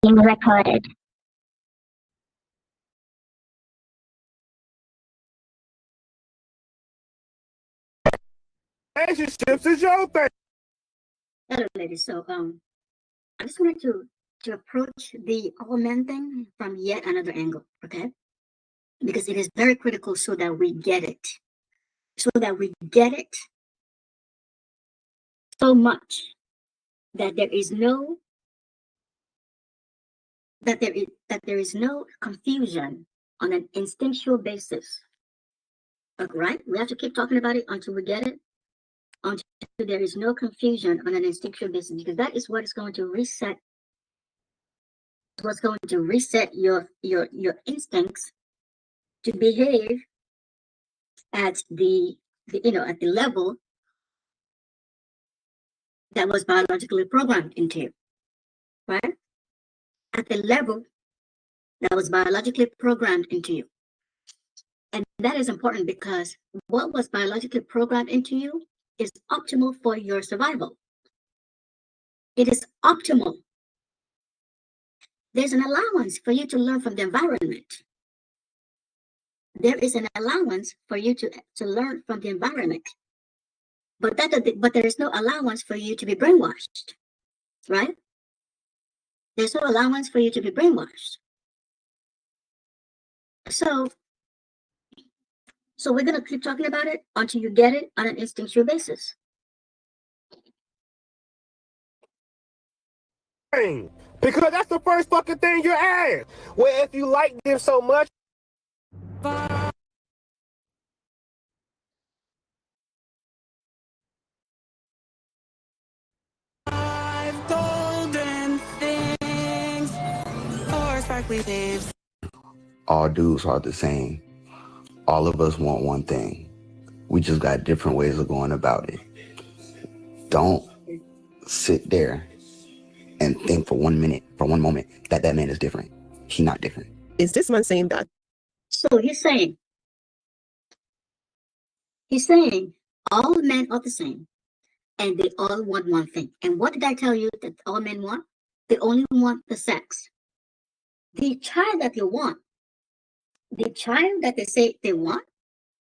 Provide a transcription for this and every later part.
being recorded. Relationships is your thing. Hello, ladies. So, I just wanted to approach the all men thing from yet another angle, okay? Because it is very critical so that we get it, so so much that there is no confusion on an instinctual basis. Right? We have to keep talking about it until we get it, until there is no confusion on an instinctual basis, because that is what is going to reset. What's going to reset your instincts to behave at the at the level that was biologically programmed into you, right? At the level that was biologically programmed into you. And that is important because what was biologically programmed into you is optimal for your survival. It is optimal. There's an allowance for you to learn from the environment. There is an allowance for you to learn from the environment. But there is no allowance for you to be brainwashed, right? There's no allowance for you to be brainwashed. So we're going to keep talking about it until you get it on an instinctual basis. Because that's the first fucking thing you ask. Well, if you like them so much. Golden things or sparkly waves. All dudes are the same. All of us want one thing. We just got different ways of going about it. Don't sit there and think for 1 minute, for one moment, that man is different. He's not different. Is this man saying that? So he's saying all men are the same and they all want one thing. And what did I tell you that all men want? They only want the sex. The child that they want, the child that they say they want,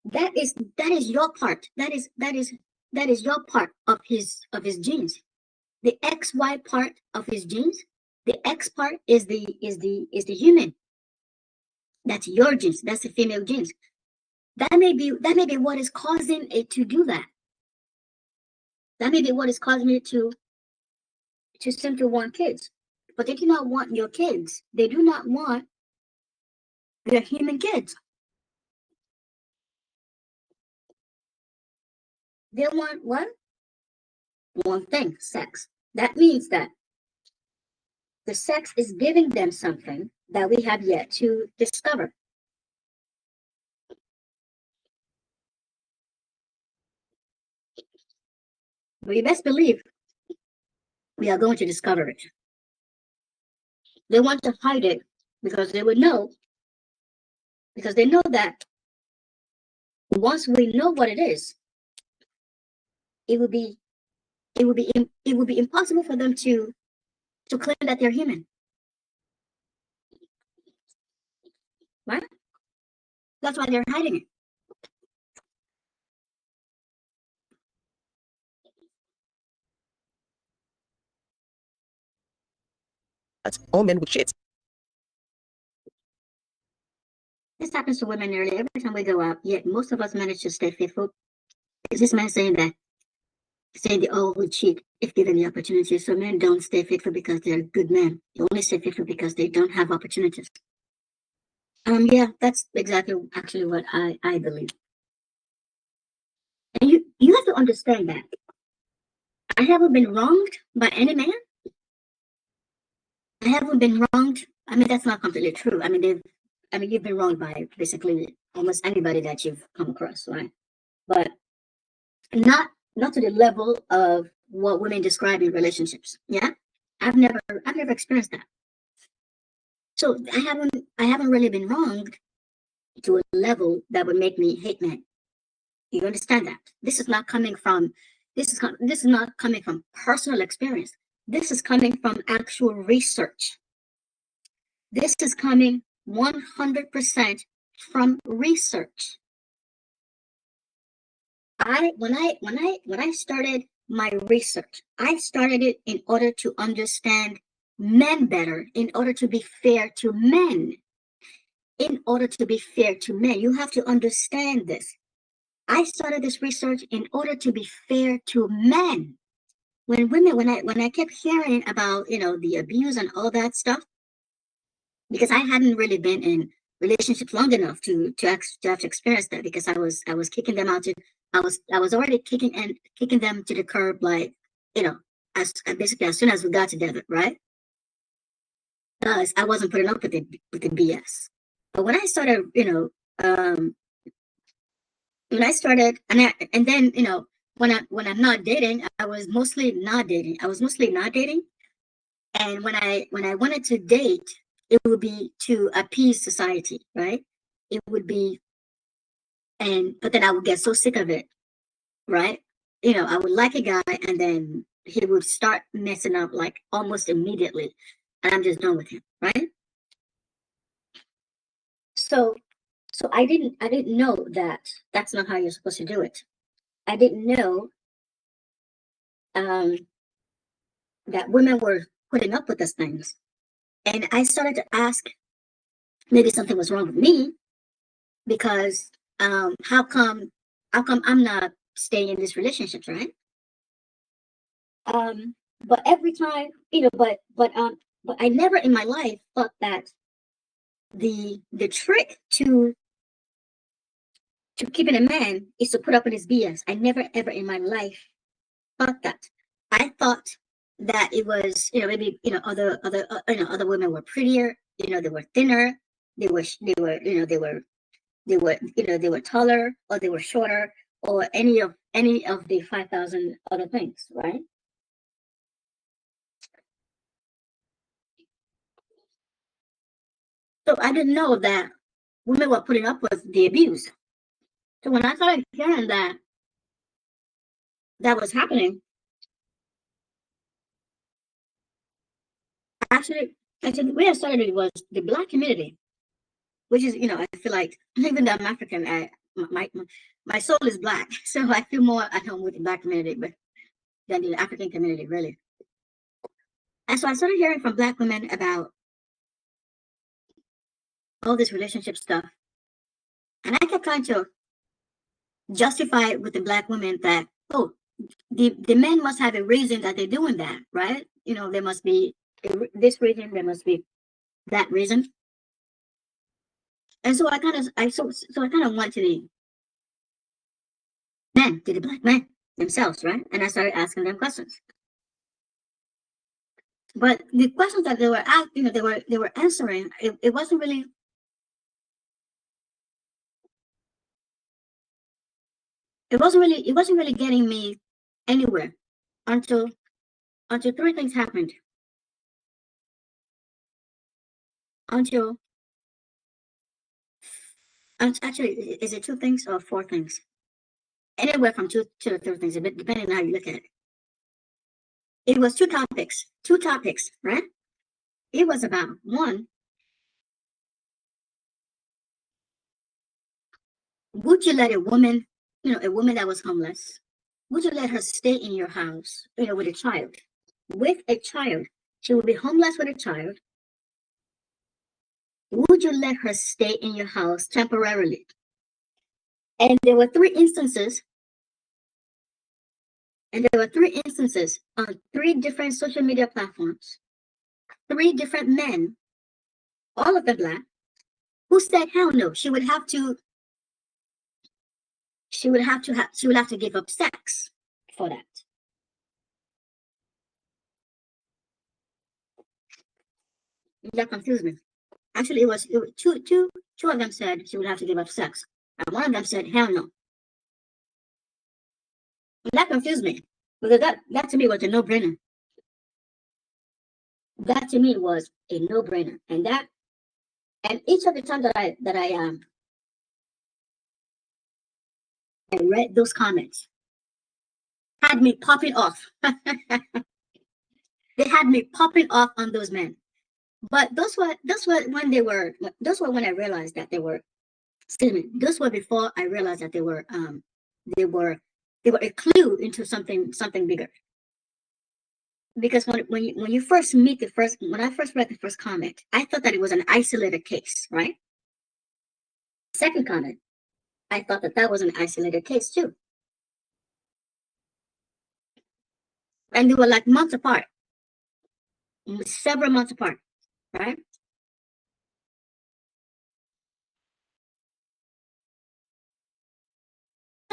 that is your part. That is your part of his genes. The XY part of his genes, the X part is the human. That's your genes. That's the female genes. That may be what is causing it to do that. That may be what is causing it to simply want kids. But they do not want your kids. They do not want their human kids. They want what? One thing, sex. That means that the sex is giving them something that we have yet to discover. But you best believe we are going to discover it. They want to hide it because they would know, because they know that once we know what it is, it would be impossible for them to claim that they're human. Right? That's why they're hiding it. That all men would cheat. This happens to women nearly every time we go out, yet most of us manage to stay faithful. Is this man saying they all would cheat if given the opportunity? So men don't stay faithful because they're good men. They only stay faithful because they don't have opportunities. Yeah, that's exactly actually what I believe. And you have to understand that I haven't been wronged by any man. I haven't been wronged. I mean, that's not completely true. I mean, you've been wronged by basically almost anybody that you've come across, right? But not to the level of what women describe in relationships. Yeah, I've never experienced that. So I haven't really been wronged to a level that would make me hate men. You understand that? This is not coming from personal experience. This is coming from actual research. This is coming 100% from research. When I started my research, I started it in order to understand men better, in order to be fair to men. In order to be fair to men, you have to understand this. I started this research in order to be fair to men. When I kept hearing about, you know, the abuse and all that stuff, because I hadn't really been in relationships long enough to have to experience that, because I was kicking them out to I was already kicking them to the curb, like, you know, as basically as soon as we got together, right? Because I wasn't putting up with the BS. But when I started, you know, when I started, and then, you know, when I'm not dating, I was mostly not dating. And when I wanted to date, it would be to appease society, right? It would be, but then I would get so sick of it, right? You know, I would like a guy, and then he would start messing up like almost immediately, and I'm just done with him, right? So I didn't know that that's not how you're supposed to do it. I didn't know um, that women were putting up with these things, and I started to ask, maybe something was wrong with me, because how come I'm not staying in these relationships, right? But every time, you know, but I never in my life thought that the trick to keeping a man is to put up with his BS. I never ever in my life thought that. I thought that it was, you know, maybe, you know, other women were prettier, you know, they were thinner, you know, they were taller, or they were shorter, or any of the 5,000 other things, right? So I didn't know that women were putting up with the abuse. So when I started hearing that was happening, actually, where I started it was the Black community, which is, you know, I feel like, even though I'm African, my soul is Black, so I feel more at home with the Black community, but than the African community, really. And so I started hearing from Black women about all this relationship stuff, and I kept trying to justify it with the Black women that, oh, the men must have a reason that they're doing that, right? You know, there must be this reason, there must be that reason. And so I kind of, went to the men, to the Black men themselves, right? And I started asking them questions. But the questions that they were asked, you know, they were answering, it wasn't really, it wasn't really getting me anywhere until three things happened. Until actually, is it two things or four things? Anywhere from two to three things, depending on how you look at it. It was two topics, right? It was about, one, would you let a woman, you know, a woman that was homeless, would you let her stay in your house, you know, with a child? With a child. She would be homeless with a child. Would you let her stay in your house temporarily? And there were three instances, on three different social media platforms, three different men, all of them Black, who said, hell no, she would have to give up sex for that. That confused me. Actually, it was two of them said she would have to give up sex, and one of them said, hell no. And that confused me, because that to me was a no-brainer. That to me was a no-brainer. And each of the times that I read those comments, had me popping off. They had me popping off on those men. But those were when I realized that they were, excuse me, those were before I realized that they were they were a clue into something bigger. Because when you first meet when I first read the first comment, I thought that it was an isolated case, right? Second comment, I thought that that was an isolated case too. And they were like months apart, several months apart, right?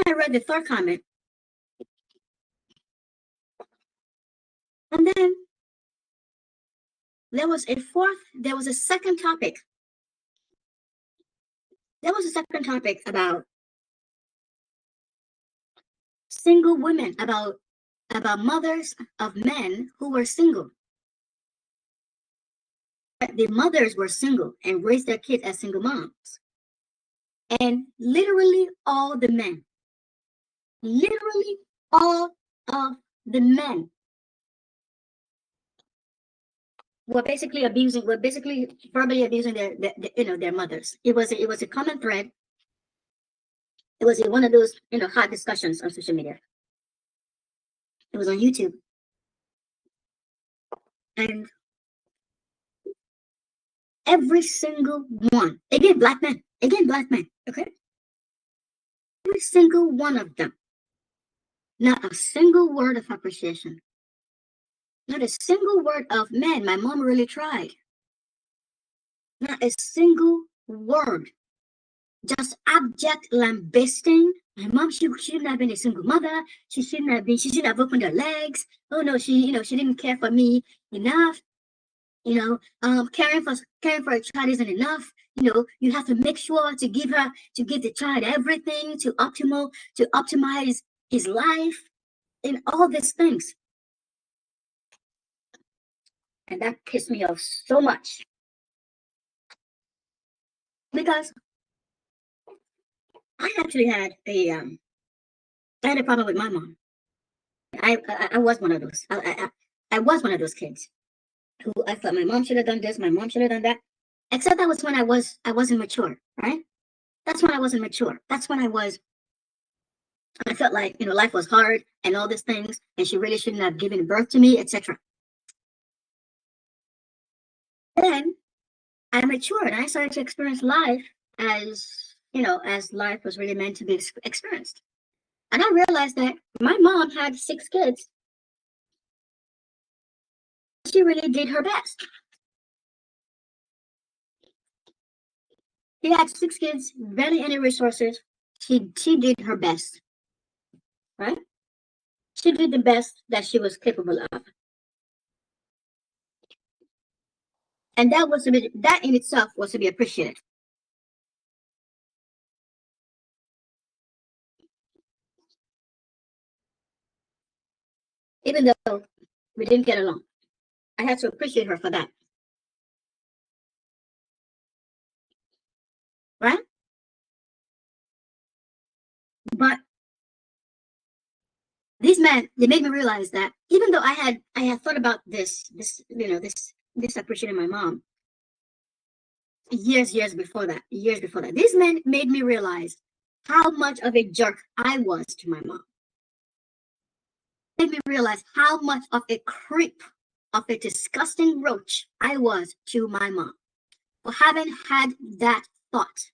I read the third comment, and then there was a second topic. There was a second topic about single women, about mothers of men who were single. The mothers were single and raised their kids as single moms. And literally all the men, literally all of the men were basically verbally abusing their mothers. It was a common thread. It was one of those hot discussions on social media. It was on YouTube, and every single one, again black men, okay, every single one of them, not a single word of appreciation, not a single word of, man, my mom really tried. Not a single word. Just abject lambasting. My mom, she shouldn't have been a single mother. She shouldn't have opened her legs. Oh no, she didn't care for me enough. Caring for a child isn't enough. You have to make sure to give the child everything to optimize his life and all these things. And that pissed me off so much. Because I actually had a problem with my mom. I was one of those. I was one of those kids who I thought my mom should have done this, my mom should have done that. Except that was when I wasn't mature, right? That's when I wasn't mature. That's when I felt like life was hard and all these things, and she really shouldn't have given birth to me, etc. Then I matured and I started to experience life as life was really meant to be experienced. And I realized that my mom had 6 kids. She really did her best. She had 6 kids, barely any resources. She did her best, right? She did the best that she was capable of. And that in itself was to be appreciated. Even though we didn't get along, I had to appreciate her for that. Right? But these men, they made me realize that even though I had thought about this appreciating my mom years before that, these men made me realize how much of a jerk I was to my mom. Made me realize how much of a creep, of a disgusting roach I was to my mom for having had that thought.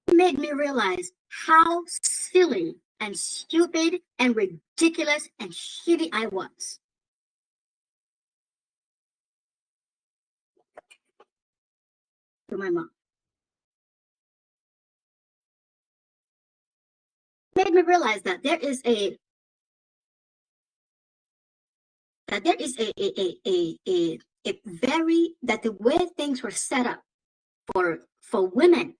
It made me realize how silly and stupid and ridiculous and shitty I was. To my mom. It made me realize that there is that the way things were set up for women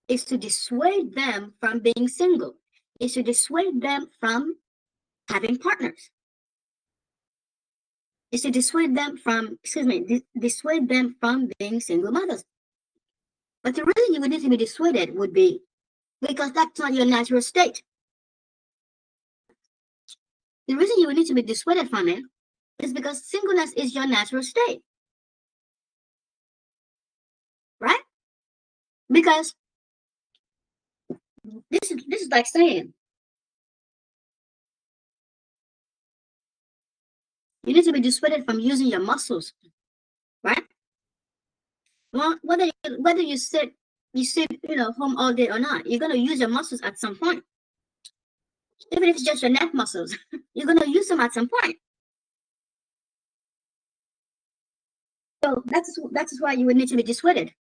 is to dissuade them from being single, is to dissuade them from having partners, is to dissuade them from, dissuade them from being single mothers. But the reason you would need to be dissuaded would be because that's not your natural state. The reason you would need to be dissuaded from it is because singleness is your natural state, right? Because this is like saying you need to be dissuaded from using your muscles, right? Well, whether you sit home all day or not, you're gonna use your muscles at some point. Even if it's just your neck muscles, you're gonna use them at some point. So that's why you would need to be dissuaded,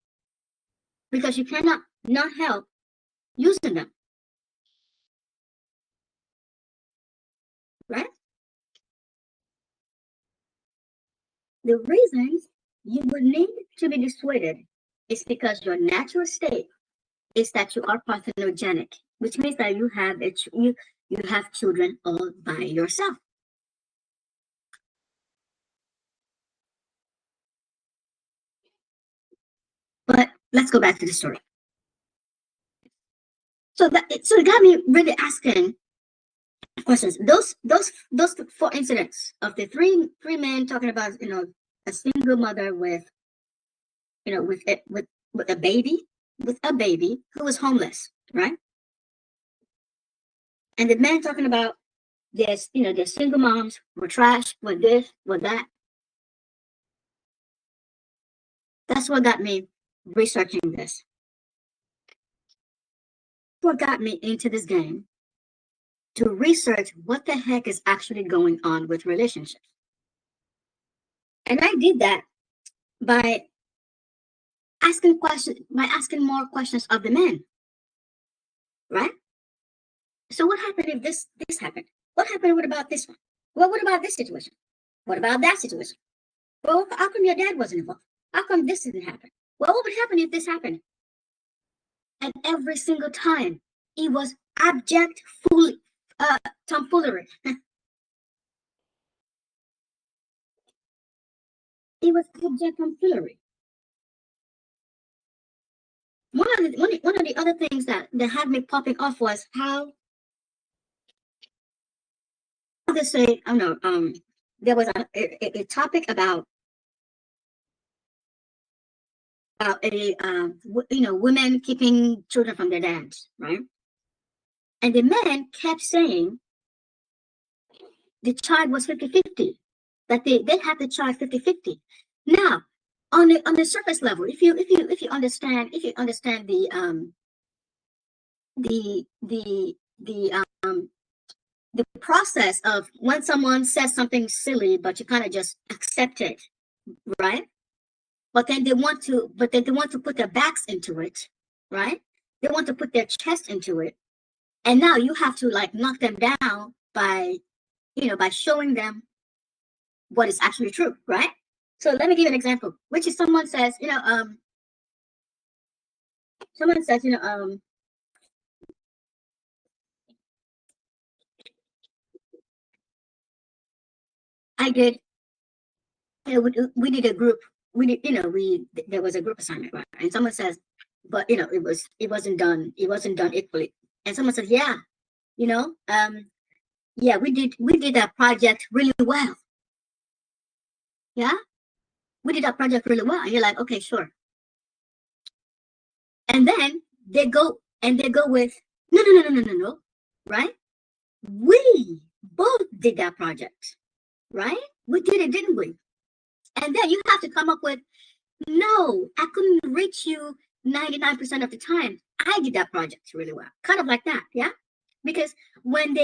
because you cannot not help using them, right? The reasons you would need to be dissuaded is because your natural state is that you are parthenogenic, which means that you have children all by yourself. But let's go back to the story. So it got me really asking questions. Those 4 incidents of the three men talking about a single mother with with a baby who was homeless, right? And the men talking about their single moms were trash, were this, were that. That's what got me researching this. What got me into this game to research what the heck is actually going on with relationships. And I did that by asking more questions of the men, right? So what happened if this happened? What happened about this one? Well, what about this situation? What about that situation? Well, how come your dad wasn't involved? How come this didn't happen? Well, what would happen if this happened? And every single time, it was abject tomfoolery. It was abject tomfoolery. One of the other things that had me popping off was how they say, I don't know, there was a topic about women keeping children from their dads, right? And the men kept saying the child was 50-50, that they had the child 50-50. Now, on the surface level, if you understand the process of when someone says something silly, but you kind of just accept it, right? But then they want to put their backs into it, right? They want to put their chest into it, and now you have to like knock them down by showing them what is actually true, right? So let me give you an example, which is someone says, I did, we did a group, there was a group assignment, right? And someone says, but it wasn't done equally. And someone says, yeah, yeah, we did that project really well. Yeah, we did that project really well. And you're like, okay, sure. And then they go with, no, right? We both did that project, right? We did it, didn't we? And then you have to come up with, no, I couldn't reach you 99% of the time. I did that project really well. Kind of like that, yeah? Because when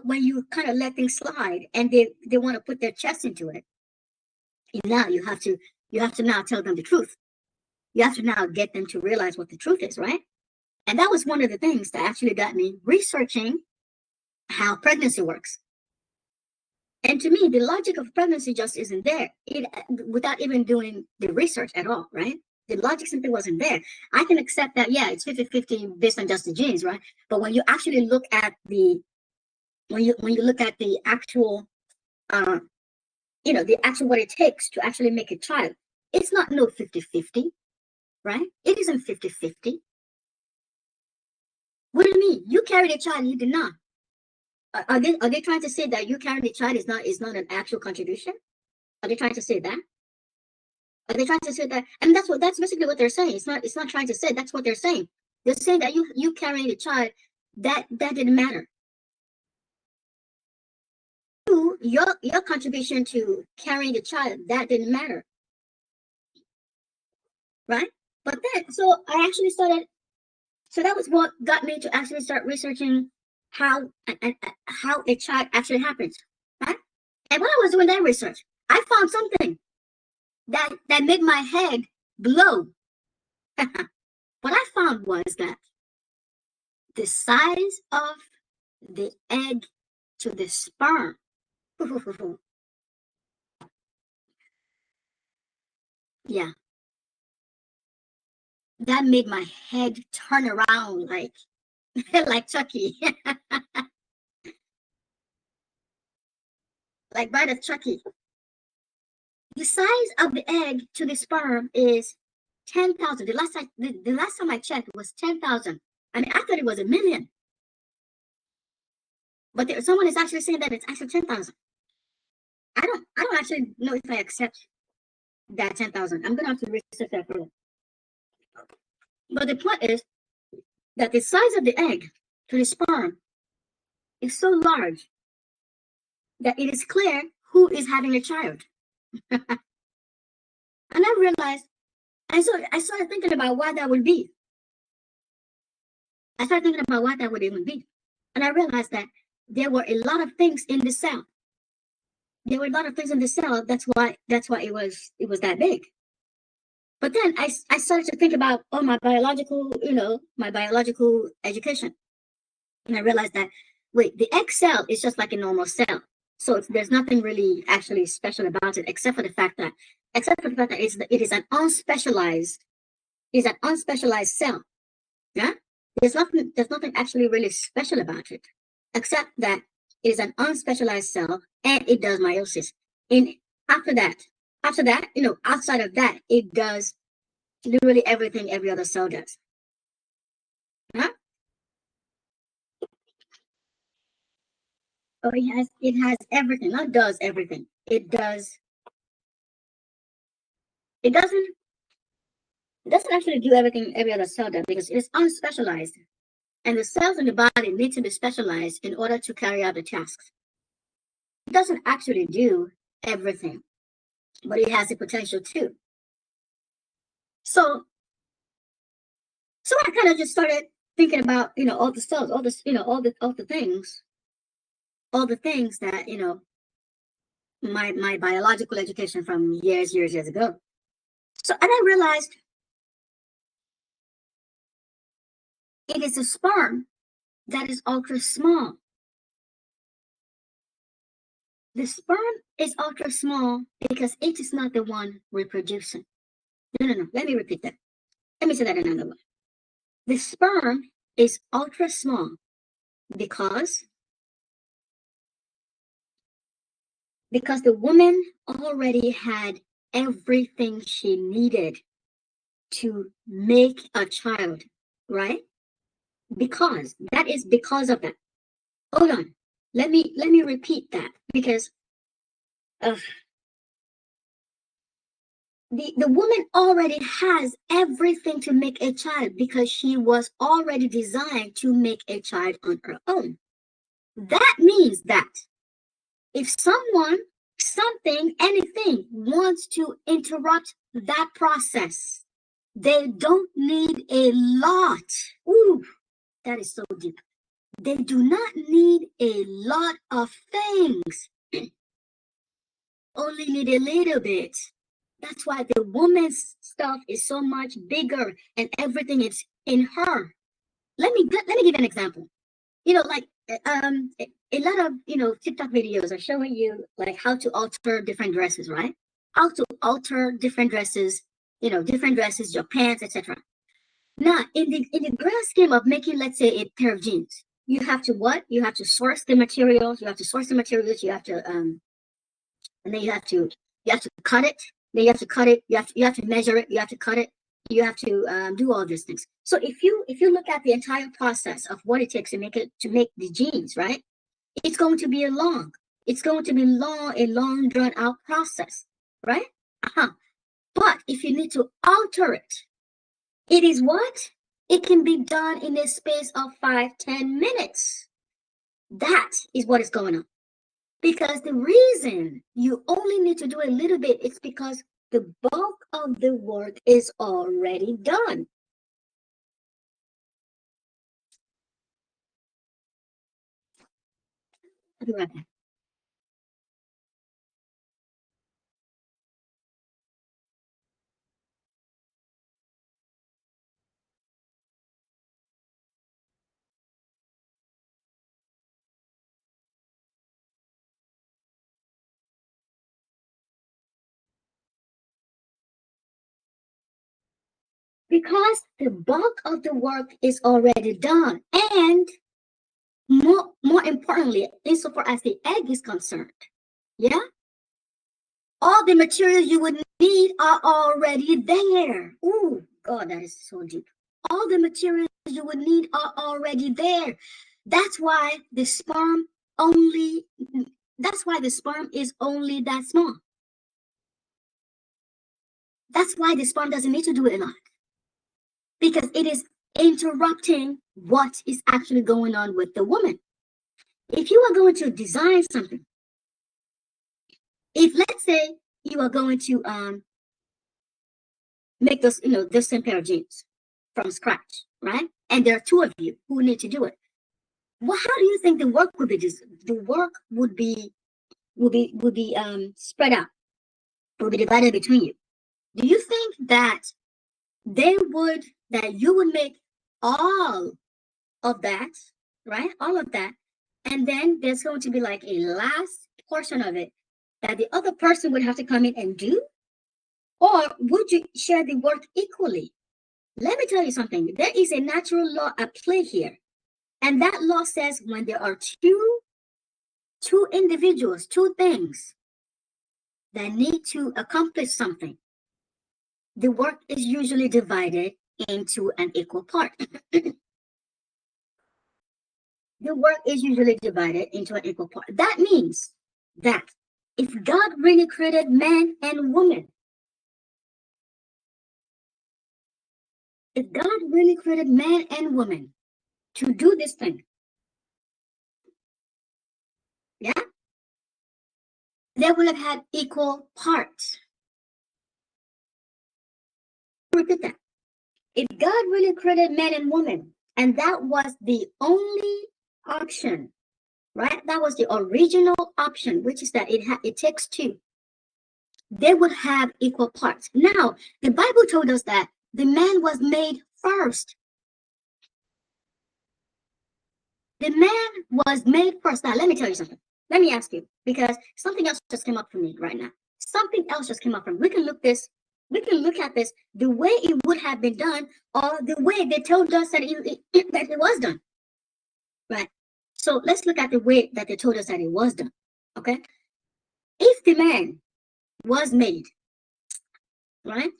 when you kind of let things slide and they want to put their chest into it, now you have to now tell them the truth. You have to now get them to realize what the truth is, right? And that was one of the things that actually got me researching how pregnancy works. And to me, the logic of pregnancy just isn't there. Without even doing the research at all, right? The logic simply wasn't there. I can accept that, yeah, it's 50-50 based on just the genes, right? But when you actually look at the actual, the actual what it takes to actually make a child, it's not no 50-50, right? It isn't 50-50. What do you mean? You carried a child, you did not. Are they trying to say that you carrying the child is not an actual contribution? Are they trying to say that? Are they trying to say that? And that's basically what they're saying. It's not trying to say, that's what they're saying. They're saying that you carrying the child, that didn't matter. Your contribution to carrying the child, that didn't matter. Right? But then, so I actually started, so that was what got me to actually start researching how a child actually happens. Right? And when I was doing that research, I found something that made my head blow. What I found was that the size of the egg to the sperm, yeah, that made my head turn around like like Chucky, like Bride of Chucky. The size of the egg to the sperm is 10,000. The last time I checked was 10,000. I mean, I thought it was a million, but someone is actually saying that it's actually 10,000. I don't actually know if I accept that 10,000. I'm gonna have to research that further. But the point is that the size of the egg to the sperm is so large that it is clear who is having a child. And I realized, I started thinking about why that would be. I started thinking about why that would even be. And I realized that there were a lot of things in the cell. There were a lot of things in the cell. That's why it was that big. But then I started to think about my biological education. And I realized that, wait, the egg cell is just like a normal cell. So there's nothing really actually special about it, except for the fact that it is an unspecialized cell. Yeah, there's nothing actually really special about it, except that it is an unspecialized cell and it does meiosis. And after that, outside of that, it does literally everything every other cell does. Huh? Oh, it has everything. Not does everything. It does. It doesn't actually do everything every other cell does because it's unspecialized. And the cells in the body need to be specialized in order to carry out the tasks. It doesn't actually do everything, but it has the potential to. So I kind of just started thinking about, all the cells, all this, all the things that, my biological education from years ago. So, and I realized it is a sperm that is ultra small. The sperm is ultra small because it is not the one reproducing. No. Let me repeat that. Let me say that another way. The sperm is ultra small because the woman already had everything she needed to make a child, right? Because of that. Hold on. Let me repeat that because the woman already has everything to make a child because she was already designed to make a child on her own. That means that if someone, something, anything wants to interrupt that process, they don't need a lot. Ooh, that is so deep. They do not need a lot of things. Only need a little bit. That's why the woman's stuff is so much bigger and everything is in her. Let me give you an example. Like a lot of TikTok videos are showing you like how to alter different dresses, right? How to alter different dresses, your pants, etc. Now, in the grand scheme of making, let's say, a pair of jeans, you have to what? You have to source the materials. You have to and then you have to cut it. Then you have to cut it. You have to measure it. You have to cut it. You have to do all these things. So if you look at the entire process of what it takes to make the jeans, right? It's going to be a long drawn out process, right? But if you need to alter it, it is what? It can be done in a space of 5-10 minutes. That is what is going on. Because the reason you only need to do a little bit is because the bulk of the work is already done. I'll be right back. Because the bulk of the work is already done, and more importantly, insofar as the egg is concerned, yeah, all the materials you would need are already there. Oh God, that is so deep. All the materials you would need are already there. That's why the sperm only. That's why the sperm is only that small. That's why the sperm doesn't need to do it a lot, because it is interrupting what is actually going on with the woman. If you are going to design something, if let's say you are going to make those, the same pair of jeans from scratch, right? And there are two of you who need to do it. Well, how do you think the work would be? The work would be spread out, would be divided between you. Do you think that you would make all of that, right? All of that, and then there's going to be like a last portion of it that the other person would have to come in and do? Or would you share the work equally? Let me tell you something. There is a natural law at play here. And that law says when there are two individuals, two things that need to accomplish something, the work is usually divided into an equal part. The work is usually divided into an equal part. That means that if God really created man and woman, if God really created man and woman to do this thing, yeah, they would have had equal parts. Repeat that. If God really created man and woman, and that was the only option, right? That was the original option, which is that it takes two. They would have equal parts. Now, the Bible told us that the man was made first. The man was made first. Now, let me tell you something. Let me ask you, because something else just came up for me right now. Something else just came up from me. We can look at this the way it would have been done, or the way they told us that it was done. Right. So let's look at the way that they told us that it was done. Okay. If the man was made, right,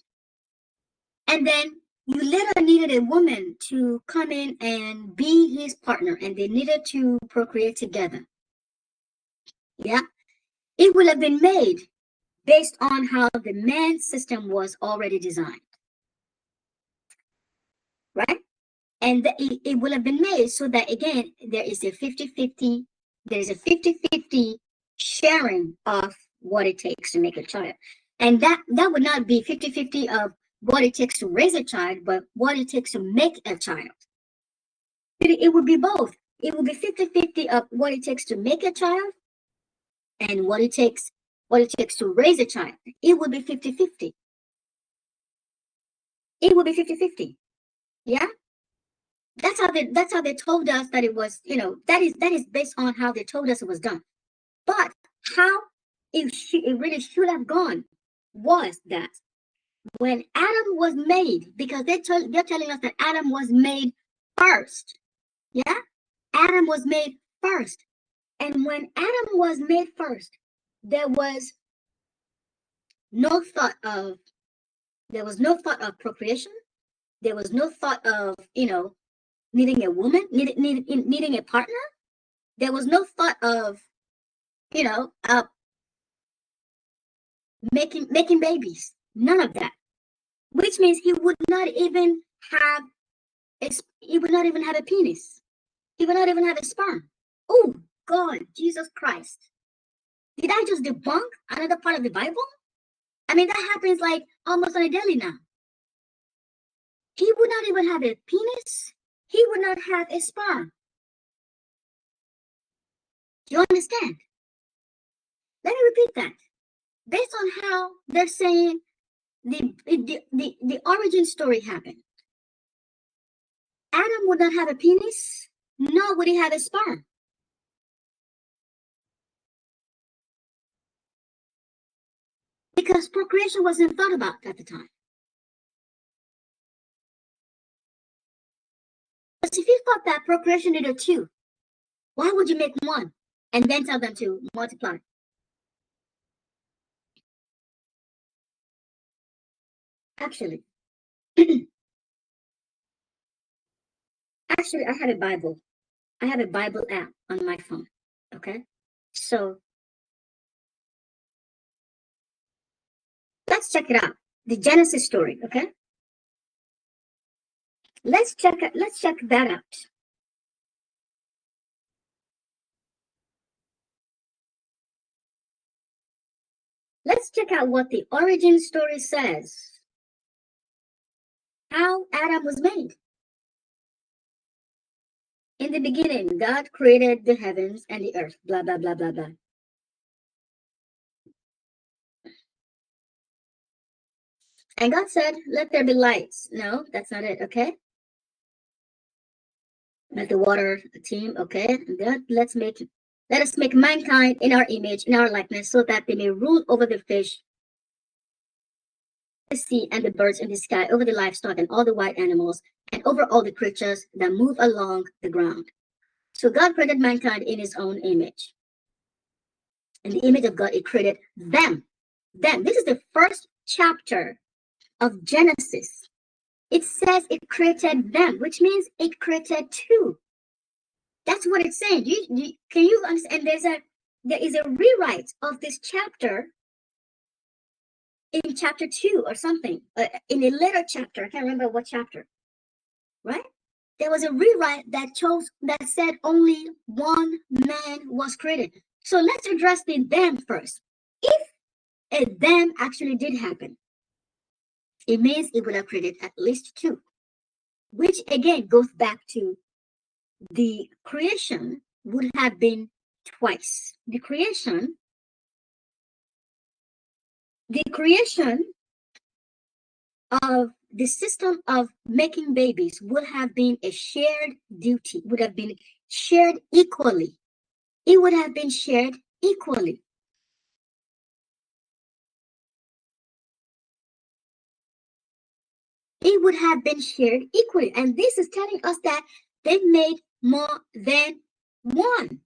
and then you later needed a woman to come in and be his partner, and they needed to procreate together. Yeah. It will have been made based on how the man system was already designed. Right? And it will have been made so that, again, there is a 50-50, there is a 50-50 sharing of what it takes to make a child. And that would not be 50-50 of what it takes to raise a child, but what it takes to make a child. It would be both. It would be 50-50 of what it takes to make a child and what it takes to raise a child. It would be 50-50. It would be 50-50. Yeah? That's how they told us that it was, that is based on how they told us it was done. But how it really should have gone was that when Adam was made, because they're telling us that Adam was made first. Yeah? Adam was made first. And when Adam was made first, there was no thought of procreation. There was no thought of, needing a woman, needing a partner. There was no thought of, making babies. None of that. Which means he would not even have a penis. He would not even have a sperm. Oh God, Jesus Christ. Did I just debunk another part of the Bible? I mean, that happens like almost on a daily now. He would not even have a penis. He would not have a sperm. Do you understand? Let me repeat that. Based on how they're saying the origin story happened, Adam would not have a penis, nor would he have a sperm. Because procreation wasn't thought about at the time. But if you thought that procreation needed two, why would you make one and then tell them to multiply? Actually, I have a Bible. I have a Bible app on my phone. Okay, so let's check it out. The Genesis story. Okay, let's check that out. Let's check out what the origin story says. How Adam was made. In the beginning, God created the heavens and the earth, blah, blah, blah, blah, blah. And God said, let there be lights. No, that's not it, okay? Let the water teem, okay? God, let us make mankind in our image, in our likeness, so that they may rule over the fish, the sea, and the birds in the sky, over the livestock and all the wild animals, and over all the creatures that move along the ground. So God created mankind in his own image. In the image of God, he created them. This is the first chapter of Genesis. It says it created them, which means it created two. That's what it's saying. Can you understand? There is a rewrite of this chapter in chapter 2 or something, in a later chapter. I can't remember what chapter, right? There was a rewrite that said only one man was created. So let's address the them first. If a them actually did happen, it means it would have created at least two, which again goes back to the creation would have been twice. The creation of the system of making babies would have been a shared duty, would have been shared equally. It would have been shared equally. It would have been shared equally. And this is telling us that they made more than one.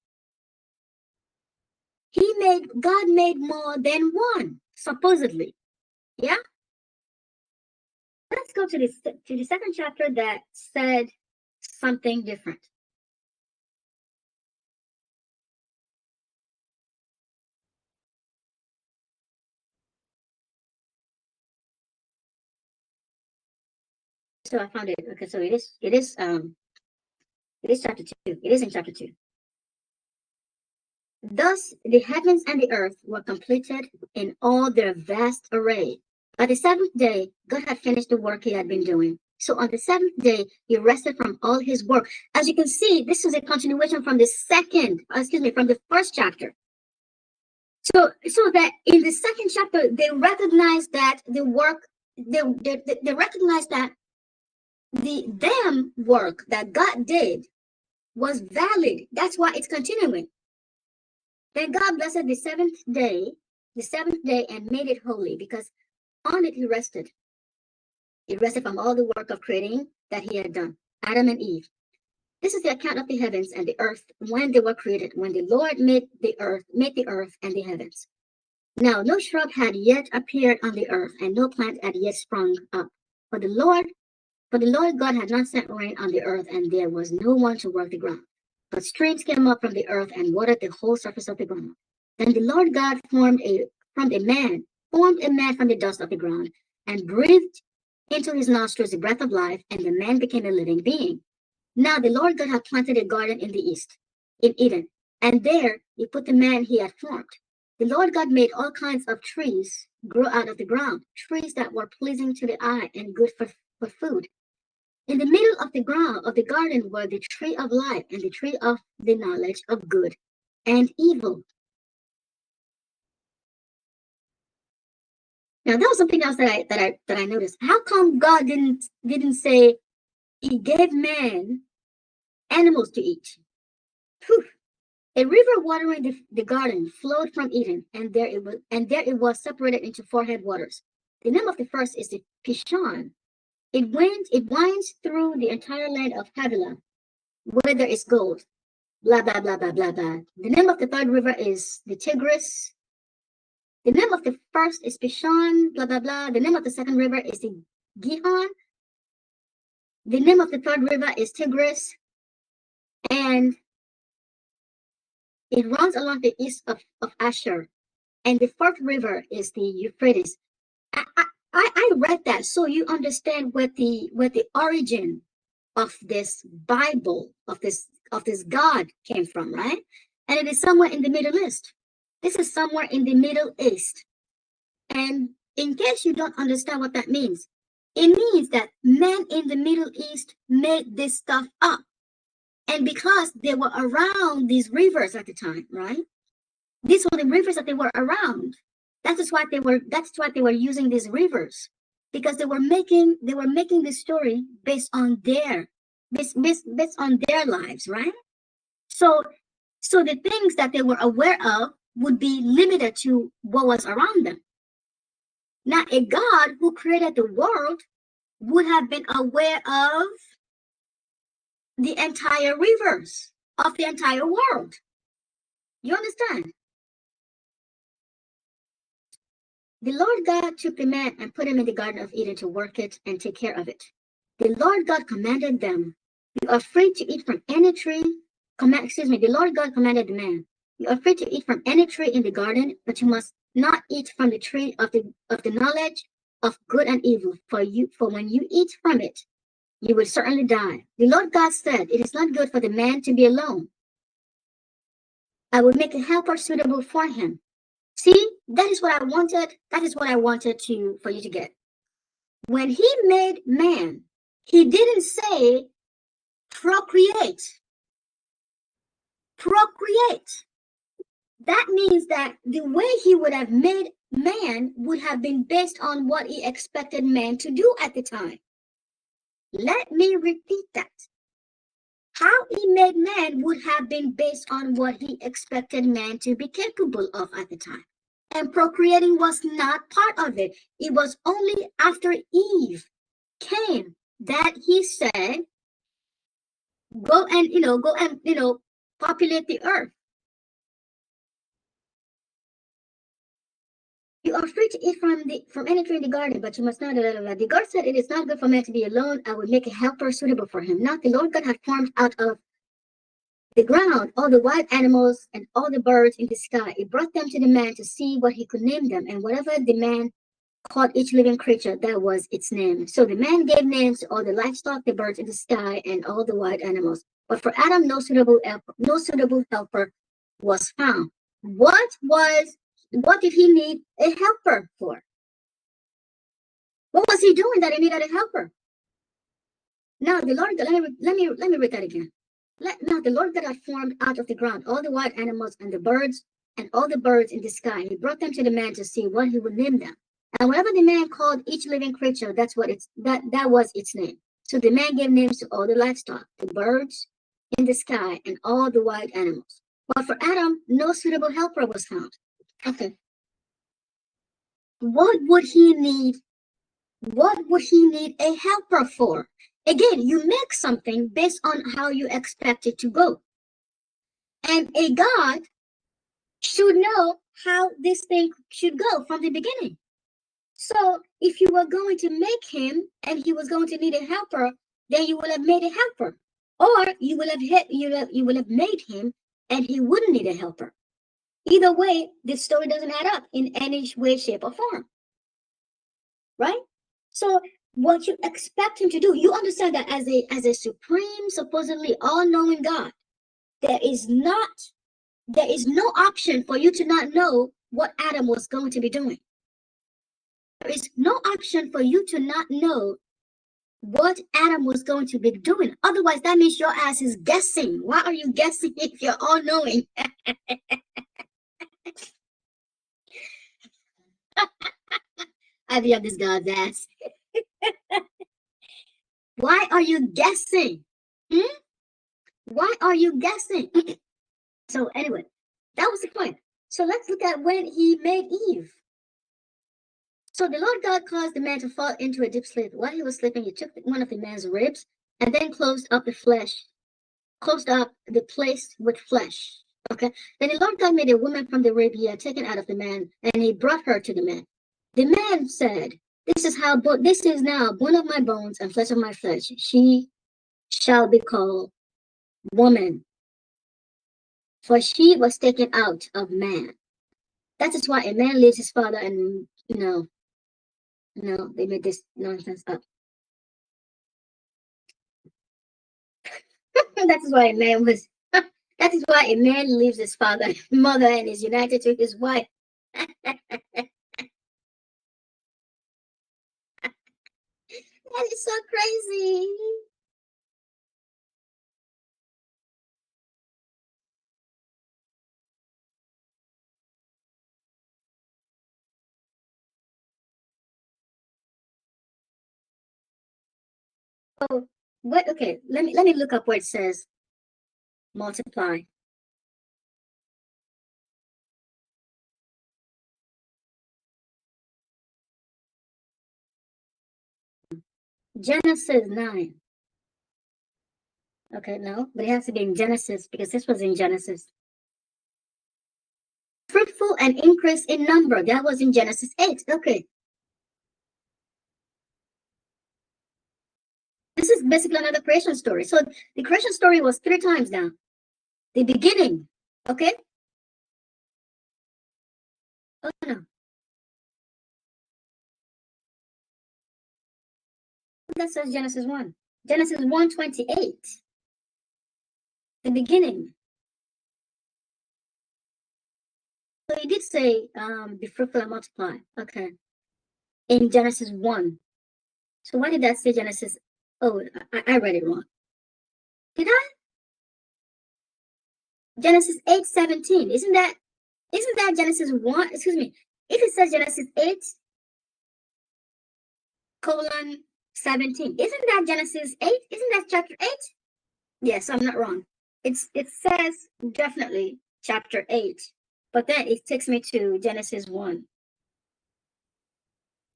God made more than one, supposedly. Yeah? Let's go to the second chapter that said something different. So I found it. Okay, so it is chapter 2. It is in chapter 2. Thus the heavens and the earth were completed in all their vast array. By the seventh day, God had finished the work he had been doing. So on the seventh day, he rested from all his work. As you can see, this is a continuation from the first chapter. So that in the second chapter, they recognize that the work, they recognize that the them work that God did was valid. That's why it's continuing. Then God blessed the seventh day, and made it holy, because on it he rested. He rested from all the work of creating that he had done, Adam and Eve. This is the account of the heavens and the earth when they were created, when the Lord made the earth and the heavens. Now no shrub had yet appeared on the earth, and no plant had yet sprung up. For the Lord God had not sent rain on the earth, and there was no one to work the ground. but streams came up from the earth and watered the whole surface of the ground. Then the Lord God formed a man from the dust of the ground, and breathed into his nostrils the breath of life, and the man became a living being. Now the Lord God had planted a garden in the east, in Eden, and there he put the man he had formed. The Lord God made all kinds of trees grow out of the ground, trees that were pleasing to the eye and good for food. In the middle of the garden were the tree of life and the tree of the knowledge of good and evil. Now that was something else that I noticed. How come God didn't say he gave man animals to eat? Whew. A river watering the garden flowed from Eden, and there it was separated into four headwaters. The name of the first is the Pishon. It winds through the entire land of Havilah, where there is gold. Blah blah blah blah blah blah. The name of the third river is the Tigris. The name of the first is Pishon. Blah blah blah. The name of the second river is the Gihon. The name of the third river is Tigris, and it runs along the east of Asher. And the fourth river is the Euphrates. I read that so you understand where the origin of this Bible, of this God came from, right? And it is somewhere in the Middle East. This is somewhere in the Middle East. And in case you don't understand what that means, it means that men in the Middle East made this stuff up. And because they were around these rivers at the time, right? These were the rivers that they were around. That's why they were using these rivers, because they were making this story based on their lives, right? So the things that they were aware of would be limited to what was around them. Now, a God who created the world would have been aware of the entire rivers of the entire world. You understand? The Lord God took the man and put him in the Garden of Eden to work it and take care of it. The Lord God commanded them, you are free to eat from any tree. The Lord God commanded the man, you are free to eat from any tree in the garden, but you must not eat from the tree of the knowledge of good and evil, for when you eat from it, you will certainly die. The Lord God said, it is not good for the man to be alone. I will make a helper suitable for him. See, that is what I wanted. That is what I wanted for you to get. When he made man, he didn't say procreate. Procreate. That means that the way he would have made man would have been based on what he expected man to do at the time. Let me repeat that. How he made man would have been based on what he expected man to be capable of at the time. And procreating was not part of it. It was only after Eve came that he said, go and populate the earth. You are free to eat from any tree in the garden, but you must not. The God said, it is not good for man to be alone. I will make a helper suitable for him. Now the Lord God had formed out of the ground all the wild animals and all the birds in the sky. He brought them to the man to see what he could name them, and whatever the man called each living creature, that was its name. So the man gave names to all the livestock, the birds in the sky, and all the wild animals. But for Adam, no suitable helper was found. What did he need a helper for? What was he doing that he needed a helper? Now the Lord, let me read that again. Now the Lord God had formed out of the ground all the wild animals and the birds and all the birds in the sky. He brought them to the man to see what he would name them. And whatever the man called each living creature, that was its name. So the man gave names to all the livestock, the birds in the sky, and all the wild animals. But for Adam, no suitable helper was found. Okay. What would he need? What would he need a helper for? Again, you make something based on how you expect it to go. And a God should know how this thing should go from the beginning. So if you were going to make him and he was going to need a helper, then you would have made a helper. or you will have made him, and he wouldn't need a helper. Either way, this story doesn't add up in any way, shape, or form. Right? So what you expect him to do, you understand that as a supreme, supposedly all-knowing God, there is no option for you to not know what Adam was going to be doing. There is no option for you to not know what Adam was going to be doing. Otherwise, that means your ass is guessing. Why are you guessing if you're all knowing? I be on this God's ass. Why are you guessing? Why are you guessing? So anyway, that was the point. So let's look at when he made Eve. So the Lord God caused the man to fall into a deep sleep. While he was sleeping, he took one of the man's ribs and then closed up the place with flesh. Okay. Then the Lord God made a woman from the rib he had taken out of the man, and he brought her to the man. The man said, this is now bone of my bones and flesh of my flesh. She shall be called woman, for she was taken out of man. That is why a man leaves his father and, they made this nonsense up. That is why a man leaves his father and mother and is united to his wife. That is so crazy. Oh, what? Okay, let me look up where it says multiply. Genesis 9. Okay, no, but it has to be in Genesis because this was in Genesis. Fruitful and increase in number. That was in Genesis 8. Okay. This is basically another creation story. So the creation story was 3 times now. The beginning. Okay. Oh no. That says Genesis 1. Genesis 1:28. The beginning. So he did say, be fruitful and multiply. Okay. In Genesis 1. So why did that say Genesis? Oh, I read it wrong. Did I? Genesis 8:17. Isn't that Genesis 1? Excuse me. If it says Genesis 8:17, isn't that Genesis 8? Isn't that chapter 8? Yes, I'm not wrong. It says definitely chapter 8, but then it takes me to Genesis 1.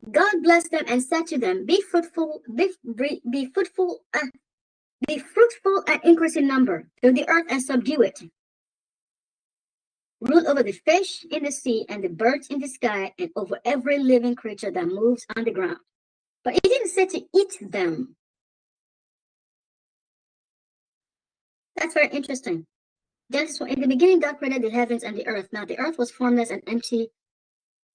God blessed them and said to them, be fruitful and increase in number, fill the earth and subdue it. Rule over the fish in the sea and the birds in the sky and over every living creature that moves on the ground. But it didn't say to eat them. That's very interesting. Genesis 1, in the beginning, God created the heavens and the earth. Now the earth was formless and empty.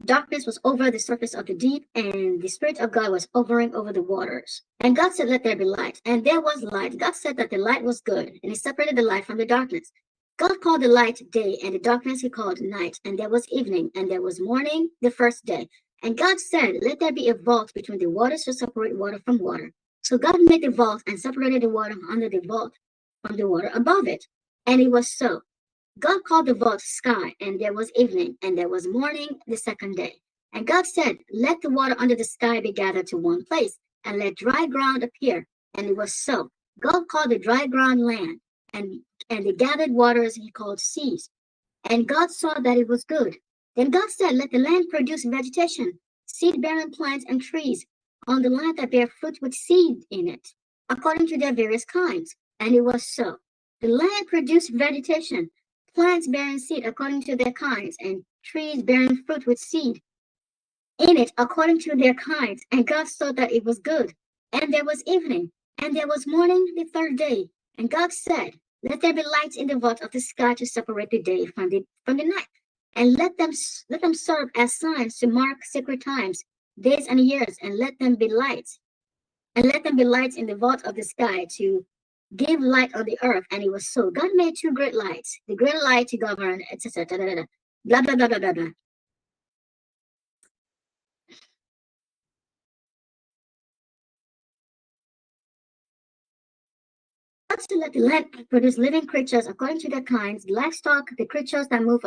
Darkness was over the surface of the deep, and the Spirit of God was hovering over the waters. And God said, let there be light. And there was light. God said that the light was good, and he separated the light from the darkness. God called the light day, and the darkness he called night. And there was evening, and there was morning the first day. And God said, let there be a vault between the waters to separate water from water. So God made the vault and separated the water under the vault from the water above it. And it was so. God called the vault sky, and there was evening, and there was morning the second day. And God said, let the water under the sky be gathered to one place, and let dry ground appear. And it was so. God called the dry ground land, and the gathered waters he called seas. And God saw that it was good. Then God said, let the land produce vegetation, seed-bearing plants and trees on the land that bear fruit with seed in it, according to their various kinds. And it was so. The land produced vegetation, plants bearing seed according to their kinds, and trees bearing fruit with seed in it according to their kinds. And God saw that it was good. And there was evening, and there was morning the third day. And God said, let there be lights in the vault of the sky to separate the day from the night, and let them serve as signs to mark sacred times, days and years, and let them be lights. And let them be lights in the vault of the sky to give light on the earth. And it was so. God made two great lights, the great light to govern, etc. Blah blah blah blah blah blah. To let the land produce living creatures according to their kinds, the livestock, the creatures that move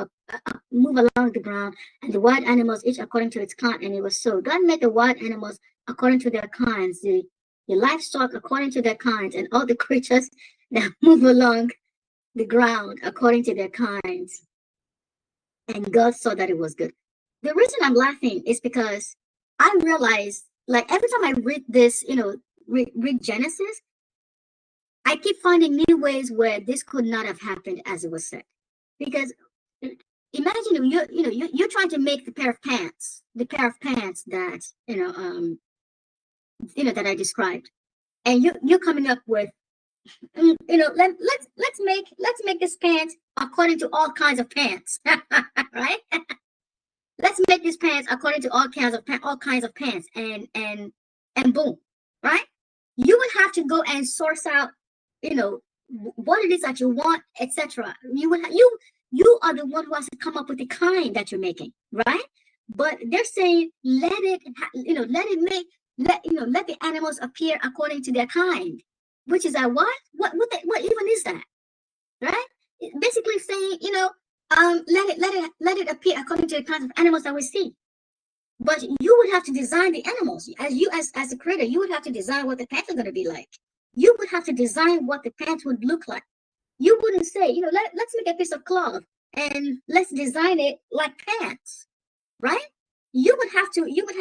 along the ground, and the wild animals, each according to its kind. And it was so. God made the wild animals according to their kinds, the livestock according to their kinds, and all the creatures that move along the ground according to their kinds. And God saw that it was good. The reason I'm laughing is because I realize, like every time I read this, read Genesis, I keep finding new ways where this could not have happened as it was said. Because imagine you're trying to make the pair of pants that that I described, and you're coming up with let's make this pants according to all kinds of pants, right? Let's make these pants according to all kinds of pants, and boom, right? You would have to go and source out, what it is that you want, etc. You are the one who has to come up with the kind that you're making, right? But they're saying let the animals appear according to their kind, which is that what even is that, right? Basically saying, let it appear according to the kinds of animals that we see. But you would have to design the animals. As a creator, you would have to design what the pants are going to be like. You would have to design what the pants would look like. You wouldn't say, let's make a piece of cloth and let's design it like pants, right? You would have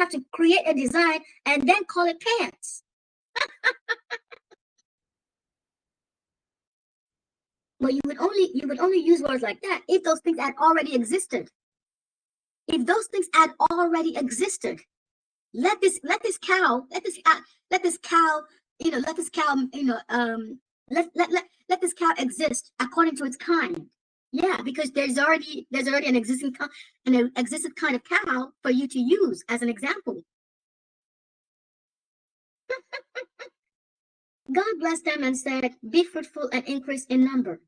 to create a design and then call it pants. But you would only use words like that if those things had already existed. If those things had already existed, let this cow, let this cow, let this cow, let this cow exist according to its kind. Yeah, because there's already an existing kind of cow for you to use as an example. God blessed them and said, "Be fruitful and increase in number."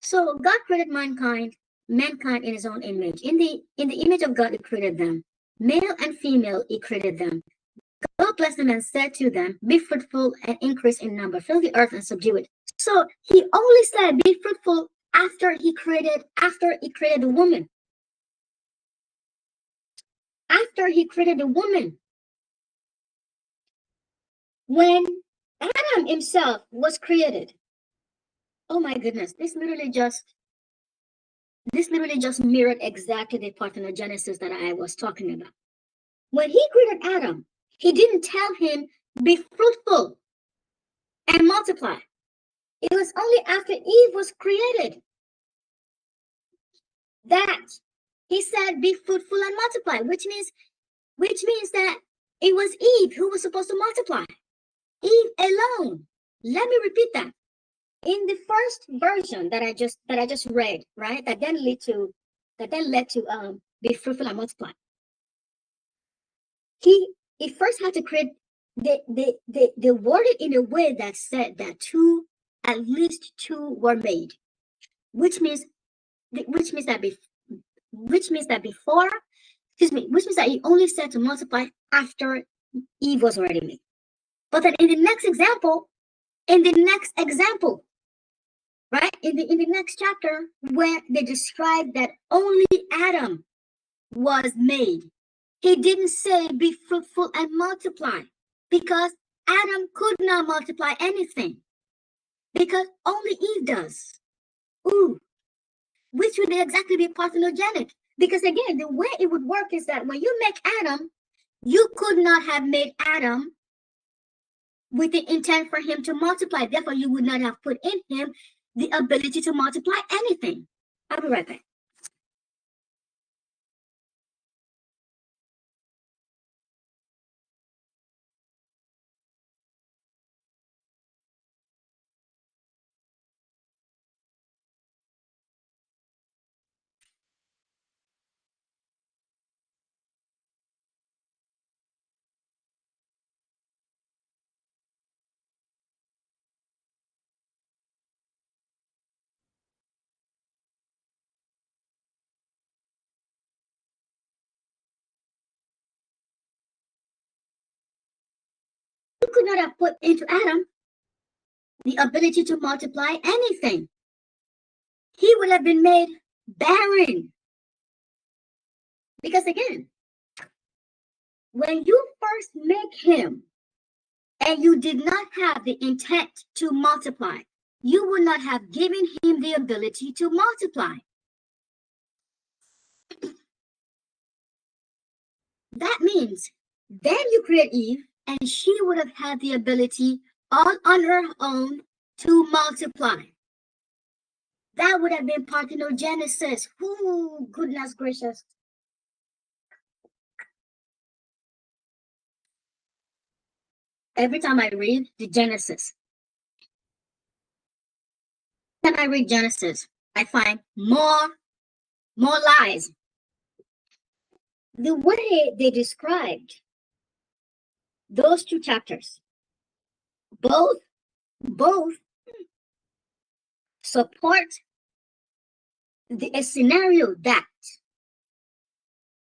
So God created mankind in His own image. In the image of God, He created them, male and female. He created them. God blessed them and said to them, "Be fruitful and increase in number, fill the earth and subdue it." So He only said, "Be fruitful" after He created the woman. After He created the woman, when Adam himself was created, oh my goodness, this literally just mirrored exactly the parthenogenesis that I was talking about. When He created Adam, He didn't tell him, "Be fruitful and multiply." It was only after Eve was created that He said, "Be fruitful and multiply," which means that it was Eve who was supposed to multiply. Eve alone. Let me repeat that. In the first version that I just read, right? That then led to be fruitful and multiply. He first had to create they worded in a way that said that at least two were made, which means that before, which means that He only said to multiply after Eve was already made. But then in the next example, right, in the next chapter, where they describe that only Adam was made, He didn't say, "Be fruitful and multiply," because Adam could not multiply anything, because only Eve does. Ooh, which would exactly be parthenogenic. Because again, the way it would work is that when you make Adam, you could not have made Adam with the intent for him to multiply. Therefore, you would not have put in him the ability to multiply anything. I'll be right back. could not have put into Adam the ability to multiply anything. He would have been made barren. Because again, when you first make him and you did not have the intent to multiply, you would not have given him the ability to multiply. That means then you create Eve and she would have had the ability all on her own to multiply. That would have been parthenogenesis. Ooh, goodness gracious. Every time I read the Genesis, I find more lies. The way they described those two chapters, both support a scenario that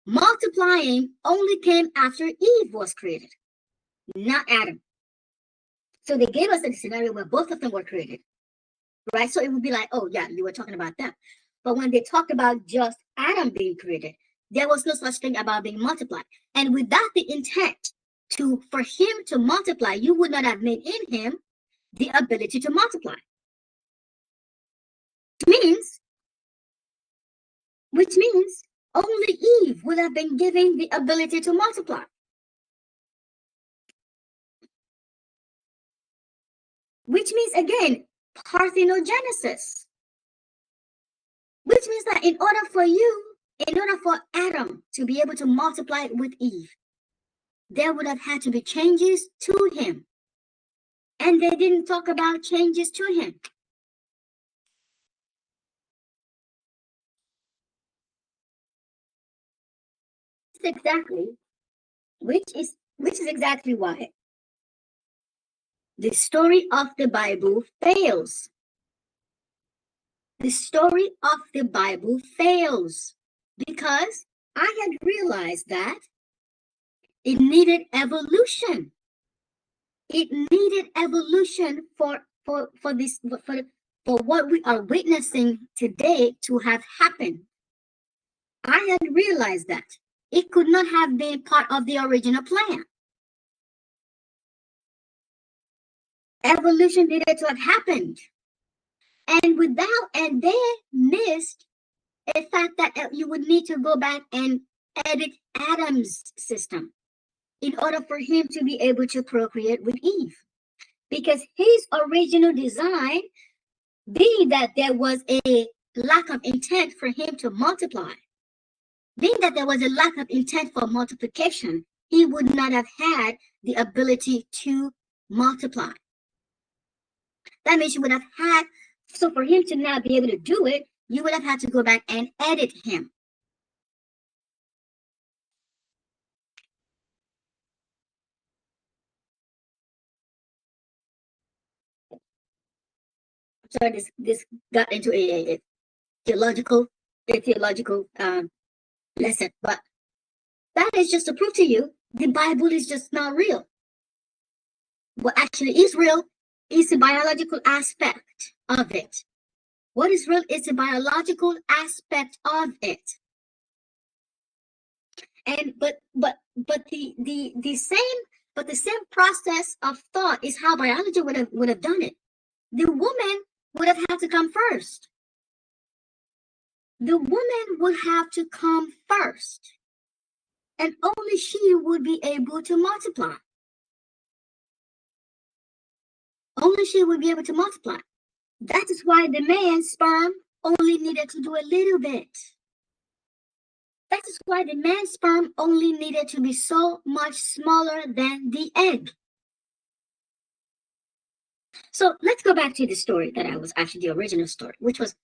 multiplying only came after Eve was created, not Adam. So they gave us a scenario where both of them were created, right? So it would be like, oh yeah, you were talking about them. But when they talked about just Adam being created, there was no such thing about being multiplied. And without the intent for him to multiply, you would not have made in him the ability to multiply. Which means only Eve would have been given the ability to multiply. Which means, again, parthenogenesis. Which means that in order for Adam to be able to multiply with Eve, there would have had to be changes to him. And they didn't talk about changes to him. Which is exactly why the story of the Bible fails. The story of the Bible fails because I had realized that it needed evolution. It needed evolution for what we are witnessing today to have happened. I had realized that it could not have been part of the original plan. Evolution needed to have happened. And they missed a fact that you would need to go back and edit Adam's system in order for him to be able to procreate with Eve. Because his original design, being that there was a lack of intent for him to multiply, being that there was a lack of intent for multiplication, he would not have had the ability to multiply. That means you would have had, so for him to now be able to do it, you would have had to go back and edit him. So this got into a theological lesson, but that is just to prove to you the Bible is just not real. What actually is real is the biological aspect of it. What is real is the biological aspect of it. And but the same process of thought is how biology would have done it. The woman would have had to come first. The woman would have to come first. And only she would be able to multiply. Only she would be able to multiply. That is why the man's sperm only needed to do a little bit. That is why the man's sperm only needed to be so much smaller than the egg. So let's go back to the story that I was actually the original story, which was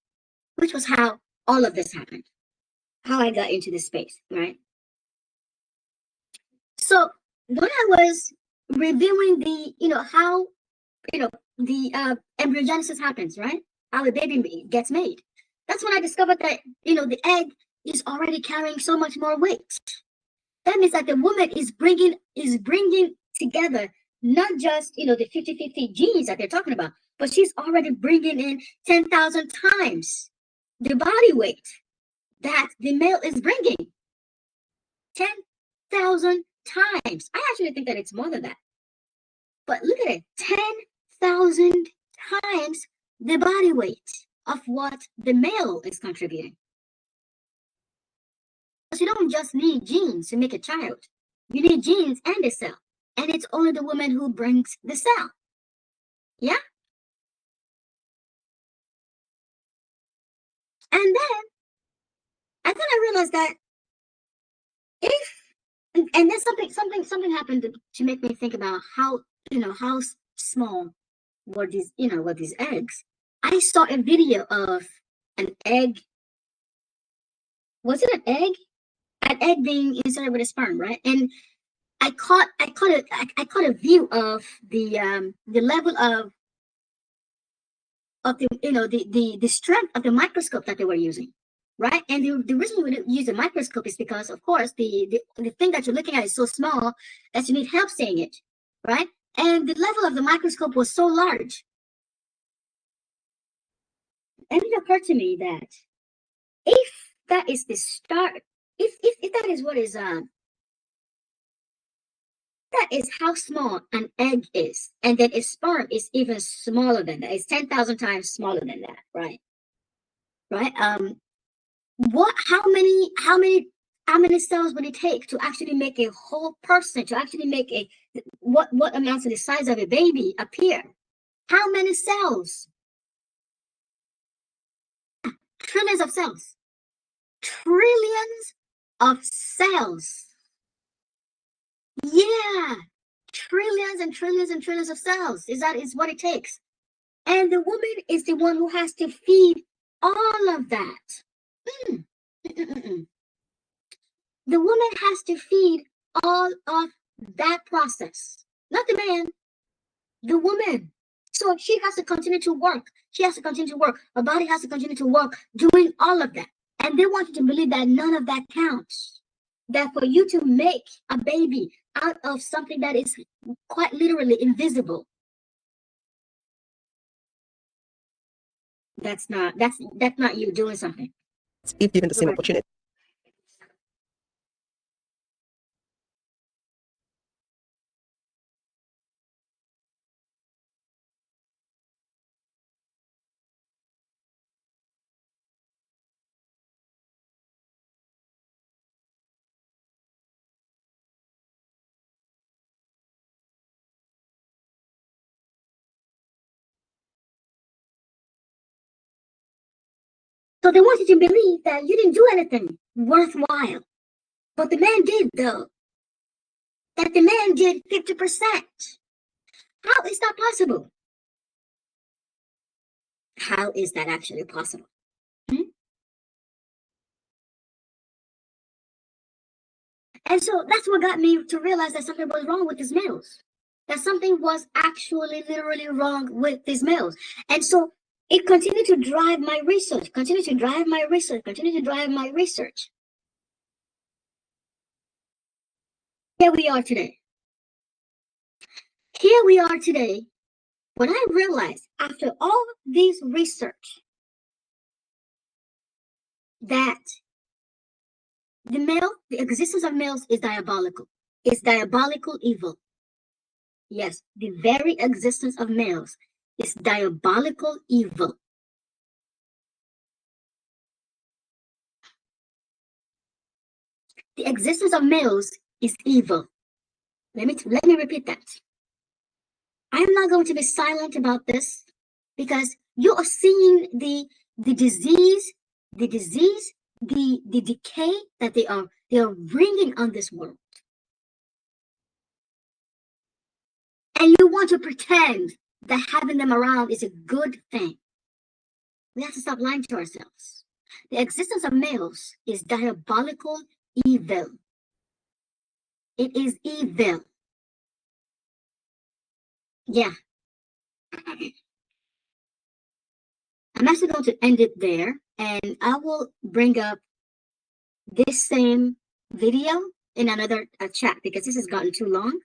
how all of this happened, how I got into this space, right? So when I was reviewing how the embryogenesis happens, right? How a baby gets made. That's when I discovered that the egg is already carrying so much more weight. That means that the woman is bringing together not just, the 50-50 genes that they're talking about, but she's already bringing in 10,000 times the body weight that the male is bringing. 10,000 times. I actually think that it's more than that. But look at it, 10,000 times the body weight of what the male is contributing. Because you don't just need genes to make a child. You need genes and a cell. And it's only the woman who brings the cell. Yeah? And then I kind of realized that and then something happened to make me think about how small were these eggs. I saw a video of an egg. Was it an egg? An egg being inserted with a sperm, right? And I caught a view of the level of the strength of the microscope that they were using, right? And the reason we use a microscope is because, of course, the thing that you're looking at is so small that you need help seeing it, right? And the level of the microscope was so large. And it occurred to me that if that is the start, if that is what is that is how small an egg is, and then a sperm is even smaller than that. It's 10,000 times smaller than that, right? Right? How many cells would it take to actually make a whole person, to actually make what amounts to the size of a baby appear? How many cells? Trillions of cells. Trillions of cells. Yeah, trillions and trillions and trillions of cells is what it takes. And the woman is the one who has to feed all of that. The woman has to feed all of that process, not the man, the woman. So she has to continue to work. She has to continue to work. Her body has to continue to work, doing all of that. And they want you to believe that none of that counts. That for you to make a baby out of something that is quite literally invisible, that's not you doing something. If given the same opportunity. So they want you to believe that you didn't do anything worthwhile. But the man did, though. That the man did 50%. How is that possible? How is that actually possible? And so that's what got me to realize that something was wrong with these males. That something was actually literally wrong with these males. And so it continued to drive my research, continue to drive my research. Here we are today. When I realized after all this research that the existence of males is diabolical. It's diabolical evil. Yes, the very existence of males is diabolical evil. The existence of males is evil. Let me repeat that. I'm not going to be silent about this because you are seeing the disease, the decay that they are bringing on this world. And you want to pretend that having them around is a good thing. We have to stop lying to ourselves. The existence of males is diabolical evil. It is evil. Yeah. I'm actually going to end it there, and I will bring up this same video in another chat because this has gotten too long.